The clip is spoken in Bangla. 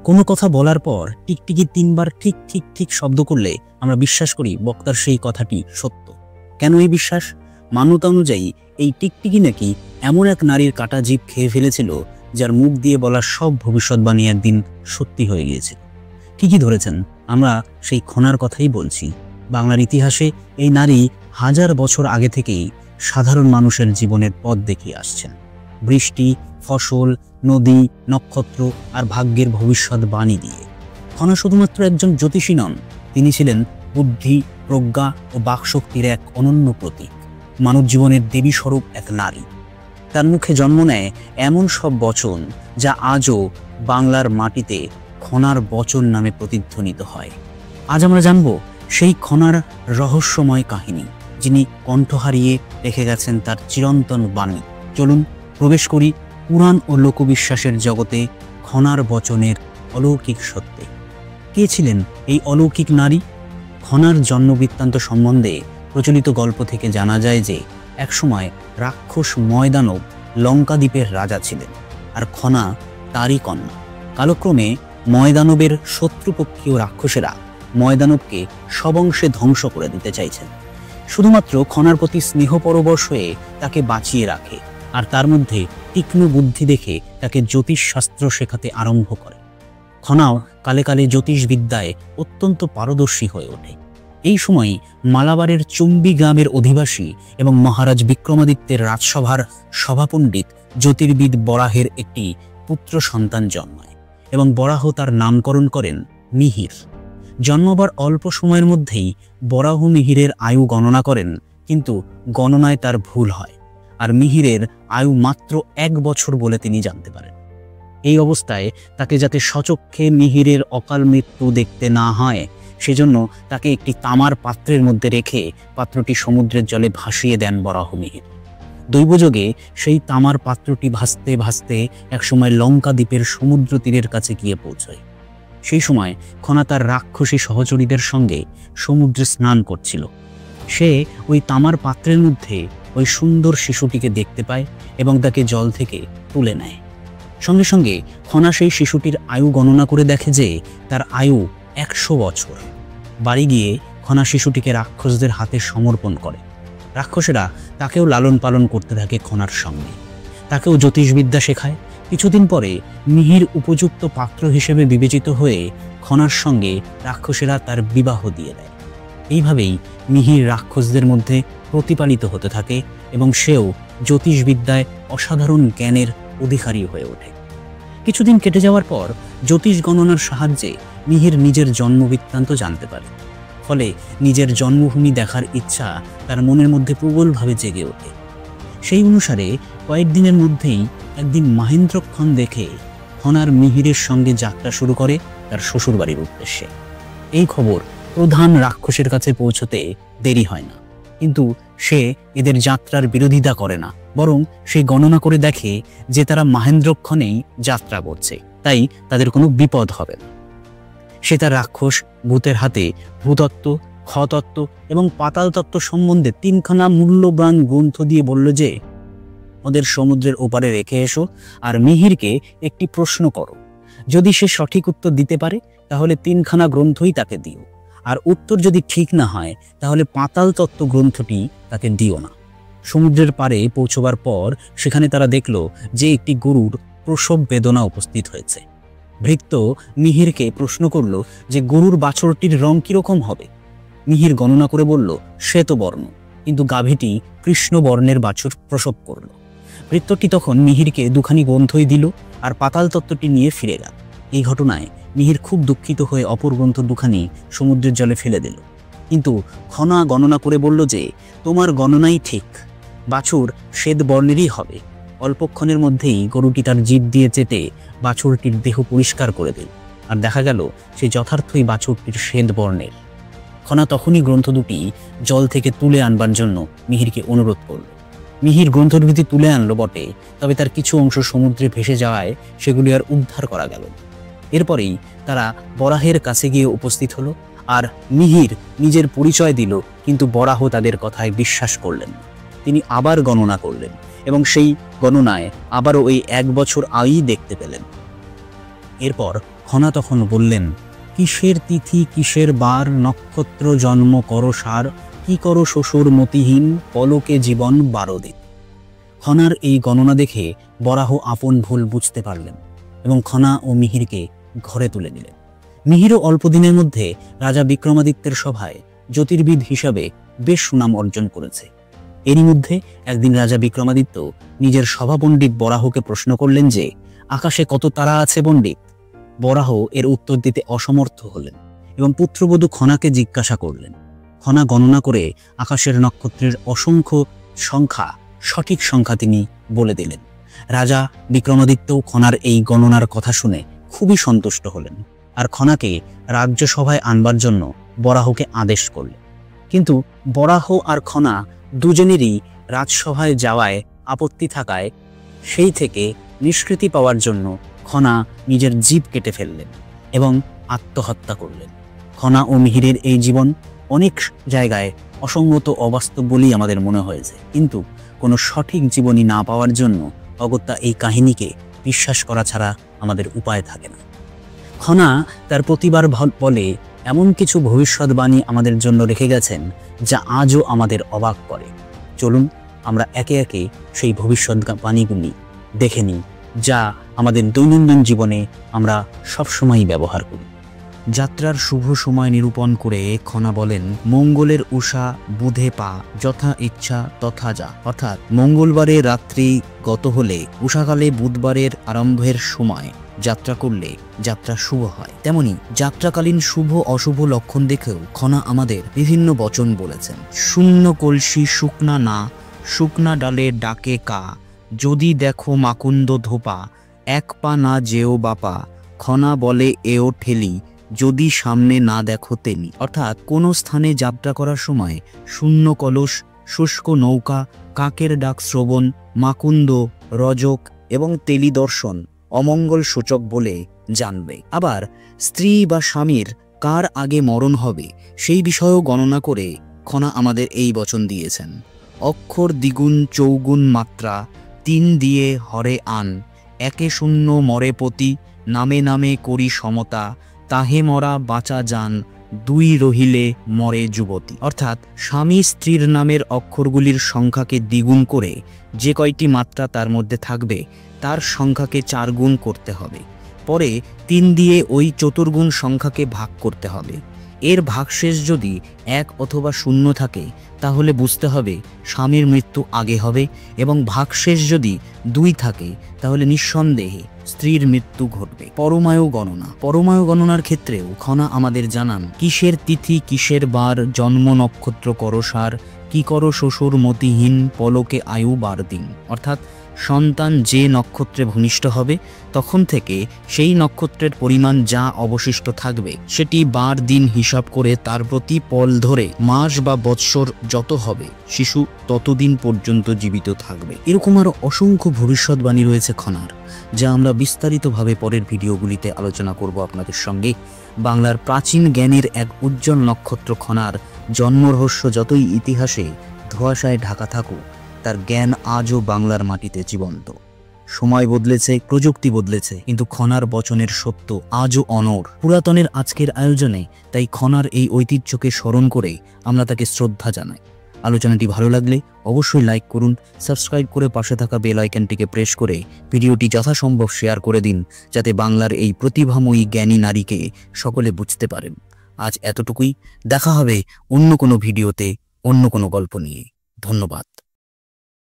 কোনো কথা বলার পর টিকটিকি 3 বার ঠিক ঠিক ঠিক শব্দ করলে আমরা বিশ্বাস করি বক্তার সেই কথাটি সত্য। কেন এই বিশ্বাস? মান্যতা অনুযায়ী এই টিকটিকি নাকি এমন এক নারীর কাটা জিভ খেয়ে ফেলেছিল যার মুখ দিয়ে বলা সব ভবিষ্যৎবাণী একদিন সত্যি হয়ে গিয়েছিল। ঠিকই ধরেছেন, আমরা সেই খনার কথাই বলছি। বাংলার ইতিহাসে এই নারী হাজার বছর আগে থেকেই সাধারণ মানুষের জীবনের পথ দেখিয়ে আসছেন। বৃষ্টি, ফসল, নদী, নক্ষত্র আর ভাগ্যের ভবিষ্যৎবাণী দিয়ে। খনা শুধুমাত্র একজন জ্যোতিষী নন, তিনি ছিলেন বুদ্ধি, প্রজ্ঞা ও বাকশক্তির এক অনন্য প্রতীক, মানব জীবনের দেবী স্বরূপ এক নারী। তার মুখে জন্ম নেয় এমন সব বচন যা আজও বাংলার মাটিতে খনার বচন নামে প্রতিধ্বনিত হয়। আজ আমরা জানব সেই খনার রহস্যময় কাহিনী, যিনি কণ্ঠ হারিয়ে রেখে গেছেন তার চিরন্তন বাণী। চলুন প্রবেশ করি পুরাণ ও লোকবিশ্বাসের জগতে খনার বচনের অলৌকিক সত্যে। কে ছিলেন এই অলৌকিক নারী? খনার জন্মবৃত্তান্ত সম্বন্ধে প্রচলিত গল্প থেকে জানা যায় যে একসময় রাক্ষস ময়দানব লঙ্কাদ্বীপের রাজা ছিলেন, আর খনা তারই কন্যা। কালক্রমে ময়দানবের শত্রুপক্ষীয় রাক্ষসেরা ময়দানবকে সবংশে ধ্বংস করে দিতে চাইছেন। শুধুমাত্র খনার প্রতি স্নেহপরবশ হয়ে তাকে বাঁচিয়ে রাখে, আর তার মধ্যে তীক্ষ্ণ বুদ্ধি দেখে তাকে জ্যোতিষশাস্ত্র শেখাতে আরম্ভ করে। খনাও কালে কালে জ্যোতিষবিদ্যায় অত্যন্ত পারদর্শী হয়ে ওঠে। এই সময় মালাবারের চুম্বি গ্রামের অধিবাসী এবং মহারাজ বিক্রমাদিত্যের রাজসভার সভাপণ্ডিত জ্যোতির্বিদ বরাহের একটি পুত্র সন্তান জন্মায় এবং বরাহ তার নামকরণ করেন মিহির। জন্মবার অল্প সময়ের মধ্যেই বরাহ মিহিরের আয়ু গণনা করেন, কিন্তু গণনায় তার ভুল হয়, আর মিহিরের আয়ু মাত্র 1 বছর বলে তিনি জানতে পারেন। এই অবস্থায় তাকে যাতে সচক্ষে মিহিরের অকাল মৃত্যু দেখতে না হয়, সেজন্য তাকে একটি তামার পাত্রের মধ্যে রেখে পাত্রটি সমুদ্রের জলে ভাসিয়ে দেন বরাহ মিহির। দৈবযোগে সেই তামার পাত্রটি ভাসতে ভাসতে একসময় লঙ্কা দ্বীপের সমুদ্র তীরের কাছে গিয়ে পৌঁছয়। সেই সময় খনা তার রাক্ষসী সহচরীদের সঙ্গে সমুদ্রে স্নান করছিল। সে ওই তামার পাত্রের মধ্যে ওই সুন্দর শিশুটিকে দেখতে পায় এবং তাকে জল থেকে তুলে নেয়। সঙ্গে সঙ্গে খনা সেই শিশুটির আয়ু গণনা করে দেখে যে তার আয়ু 100 বছর। বাড়ি গিয়ে খনা শিশুটিকে রাক্ষসদের হাতে সমর্পণ করে। রাক্ষসেরা তাকেও লালন পালন করতে থাকে খনার সঙ্গে, তাকেও জ্যোতিষবিদ্যা শেখায়। কিছুদিন পরে মিহির উপযুক্ত পাত্র হিসেবে বিবেচিত হয়ে খনার সঙ্গে রাক্ষসেরা তার বিবাহ দিয়ে দেয়। এইভাবেই মিহির রাক্ষসদের মধ্যে প্রতিপালিত হতে থাকে এবং সেও জ্যোতিষবিদ্যায় অসাধারণ জ্ঞানের অধিকারী হয়ে ওঠে। কিছুদিন কেটে যাওয়ার পর জ্যোতিষ গণনার সাহায্যে মিহির নিজের জন্মবৃত্তান্ত জানতে পারে। ফলে নিজের জন্মভূমি দেখার ইচ্ছা তার মনের মধ্যে প্রবলভাবে জেগে ওঠে। সেই অনুসারে কয়েকদিনের মধ্যেই একদিন মহেন্দ্রক্ষণ দেখে খনার মিহিরের সঙ্গে যাত্রা শুরু করে তার শ্বশুরবাড়ির উদ্দেশ্যে। এই খবর প্রধান রাক্ষসের কাছে পৌঁছতে দেরি হয় না, কিন্তু সে এদের যাত্রার বিরোধিতা করে না, বরং সে গণনা করে দেখে যে তারা মহেন্দ্রক্ষণেই যাত্রা করছে, তাই তাদের কোনো বিপদ হবে না। সে তার রাক্ষস ভূতের হাতে ভূতত্ত্ব, ক্ষতত্ত্ব এবং পাতাল তত্ত্ব সম্বন্ধে 3খানা মূল্যবান গ্রন্থ দিয়ে বলল যে ওদের সমুদ্রের ওপারে রেখে এসো, আর মিহিরকে একটি প্রশ্ন করো। যদি সে সঠিক উত্তর দিতে পারে তাহলে 3খানা গ্রন্থই তাকে দিও, আর উত্তর যদি ঠিক না হয় তাহলে পাতাল তত্ত্ব গ্রন্থটি তাকে দিও না। সমুদ্রের পাড়ে পৌঁছবার পর সেখানে তারা দেখল যে একটি গরুর প্রসব বেদনা উপস্থিত হয়েছে। ভৃত্য মিহিরকে প্রশ্ন করল যে গরুর বাছরটির রং কিরকম হবে। মিহির গণনা করে বলল শ্বেতবর্ণ, কিন্তু গাভীটি কৃষ্ণ বর্ণের বাছুর প্রসব করল। ভৃত্যটি তখন মিহিরকে 2খানি গ্রন্থই দিল আর পাতাল তত্ত্বটি নিয়ে ফিরে গেল। এই ঘটনায় মিহির খুব দুঃখিত হয়ে অপর গ্রন্থ 2খানি সমুদ্রের জলে ফেলে দিল। কিন্তু খনা গণনা করে বলল যে তোমার গণনাই ঠিক, বাছুর শ্বেত বর্ণেরই হবে। অল্পক্ষণের মধ্যেই গরুটি তার জিভ দিয়ে চেটে বাছুরটির দেহ পরিষ্কার করে দিল, আর দেখা গেল সে যথার্থই বাছুরটির শ্বেত বর্ণের। খনা তখনই গ্রন্থ 2টি জল থেকে তুলে আনবার জন্য মিহিরকে অনুরোধ করল। মিহির গ্রন্থ 2টি তুলে আনলো বটে, তবে তার কিছু অংশ সমুদ্রে ভেসে যাওয়ায় সেগুলি আর উদ্ধার করা গেল। এরপরেই তারা বরাহের কাছে গিয়ে উপস্থিত হলো, আর মিহির নিজের পরিচয় দিল, কিন্তু বরাহ তাদের কথায় বিশ্বাস করলেন না। তিনি আবার গণনা করলেন এবং সেই গণনায় আবারও ওই 1 বছর আয়ই দেখতে পেলেন। এরপর খনা তখন বললেন, কিসের তিথি কিসের বার, নক্ষত্র জন্ম করো সার, কি করো শ্বশুর মতিহীন, পলকে জীবন 12 দিন। খনার এই গণনা দেখে বরাহ আপন ভুল বুঝতে পারলেন এবং খনা ও মিহিরকে ঘরে তুলে নিলেন। মিহিরও অল্প দিনের মধ্যে রাজা বিক্রমাদিত্যের সভায় জ্যোতির্বিদ হিসাবে বেশ সুনাম অর্জন করেছে। এরই মধ্যে একদিন রাজা বিক্রমাদিত্য নিজের সভাপণ্ডিত বরাহকে প্রশ্ন করলেন যে, আকাশে কত তারা আছে পণ্ডিত? বরাহ এর উত্তর দিতে অসমর্থ হলেন এবং পুত্রবধূ খনাকে জিজ্ঞাসা করলেন। খনা গণনা করে আকাশের নক্ষত্রের অসংখ্য সংখ্যা, সঠিক সংখ্যা তিনি বলে দিলেন। রাজা বিক্রমাদিত্য খনার এই গণনার কথা শুনে খুবই সন্তুষ্ট হলেন আর খনাকে রাজ্যসভায় আনবার জন্য বরাহকে আদেশ করলেন। কিন্তু বরাহ আর খনা দুজনেরই রাজসভায় যাওয়ায় আপত্তি থাকায় সেই থেকে নিষ্কৃতি পাওয়ার জন্য খনা নিজের জিভ কেটে ফেললেন এবং আত্মহত্যা করলেন। খনা ও মিহিরের এই জীবন অনেক জায়গায় অসঙ্গত, অবাস্তব বলেই আমাদের মনে হয়েছে, কিন্তু কোনো সঠিক জীবনী না পাওয়ার জন্য অগত্যা এই কাহিনীকে বিশ্বাস করা ছাড়া আমাদের উপায় থাকে না। খনা তার প্রতিবার বলে এমন কিছু ভবিষ্যৎবাণী আমাদের জন্য রেখে গেছেন যা আজও আমাদের অবাক করে। চলুন আমরা একে একে সেই ভবিষ্যৎবাণীগুলি দেখে নিই, যা আমাদের দৈনন্দিন জীবনে আমরা সবসময়ই ব্যবহার করি। যাত্রার শুভ সময় নিরূপণ করে খনা বলেন, মঙ্গলের উষা বুধে পা, যথা ইচ্ছা তথা যা। অর্থাৎ মঙ্গলবারে রাত্রি গত হলে উষাকালে বুধবারের আরম্ভের সময় যাত্রা করলে যাত্রা শুভ হয়। তেমনি যাত্রাকালীন শুভ অশুভ লক্ষণ দেখেও খনা আমাদের বিভিন্ন বচন বলেছেন। শূন্য কলসি শুকনা না, শুকনা ডালে ডাকে কা, যদি দেখো মাকুন্দ ধোপা, এক পা না যেও বাপা, খনা বলে এও ঠেলি, যদি সামনে না দেখো তেনি। অর্থাৎ কোনো স্থানে যাত্রা করার সময় শূন্য কলস, শুষ্ক নৌকা, কাকের ডাক শ্রবণ, মাকুন্দ, রজক এবং তেলি দর্শন অমঙ্গল সূচক বলে জানবে। আবার স্ত্রী বা স্বামীর কার আগে মরণ হবে সেই বিষয়েও গণনা করে খনা আমাদের এই বচন দিয়েছেন। অক্ষর দ্বিগুণ চৌগুণ মাত্রা, 3 দিয়ে হরে আন, একে শূন্য মরে পতি, নামে নামে করি সমতা, তাহে মরা বাঁচা যান, 2 রহিলে মরে যুবতী। অর্থাৎ স্বামী স্ত্রীর নামের অক্ষরগুলির সংখ্যাকে দ্বিগুণ করে যে কয়টি মাত্রা তার মধ্যে থাকবে তার সংখ্যাকে 4 গুণ করতে হবে। পরে 3 দিয়ে ওই চতুর্গুণ সংখ্যাকে ভাগ করতে হবে। এর ভাগশেষ যদি 1 অথবা 0 থাকে তাহলে বুঝতে হবে স্বামীর মৃত্যু আগে হবে, এবং ভাগশেষ যদি 2 থাকে তাহলে নিঃসন্দেহে স্ত্রীর মৃত্যু ঘটবে। পরমায়ু গণনা। পরমায়ু গণনার ক্ষেত্রেও খনা আমাদের জানান, কিসের তিথি কিসের বার, জন্ম নক্ষত্র করসার, কি করো শ্বশুর মতিহীন, পলকে আয়ু 12 দিন। অর্থাৎ সন্তান যে নক্ষত্রে ভূমিষ্ঠ হবে তখন থেকে সেই নক্ষত্রের পরিমাণ যা অবশিষ্ট থাকবে সেটি 12 দিন হিসাব করে তার প্রতি পল ধরে মাস বা বৎসর যত হবে শিশু ততদিন পর্যন্ত জীবিত থাকবে। এরকম আরও অসংখ্য ভবিষ্যৎবাণী রয়েছে খনার, যা আমরা বিস্তারিতভাবে পরের ভিডিওগুলিতে আলোচনা করব আপনাদের সঙ্গে। বাংলার প্রাচীন জ্ঞানের এক উজ্জ্বল নক্ষত্র খনার জন্মরহস্য যতই ইতিহাসে ধোঁয়াশায় ঢাকা থাকুক, তার জ্ঞান আজও বাংলার মাটিতে জীবন্ত। সময় বদলেছে, প্রযুক্তি বদলেছে, কিন্তু খনার বচনের সত্য আজও অনড়। পুরাতনের আজকের আয়োজনে তাই খনার এই ঐতিহ্যকে স্মরণ করে আমরা তাকে শ্রদ্ধা জানাই। আলোচনাটি ভালো লাগলে অবশ্যই লাইক করুন, সাবস্ক্রাইব করে পাশে থাকা বেল আইকনটিকে প্রেস করে ভিডিওটি যথাসম্ভব শেয়ার করে দিন, যাতে বাংলার এই প্রতিভাময়ী জ্ঞানী নারীকে সকলে বুঝতে পারেন। আজ এতটুকুই। দেখা হবে অন্য কোনো ভিডিওতে অন্য কোনো গল্প নিয়ে। ধন্যবাদ।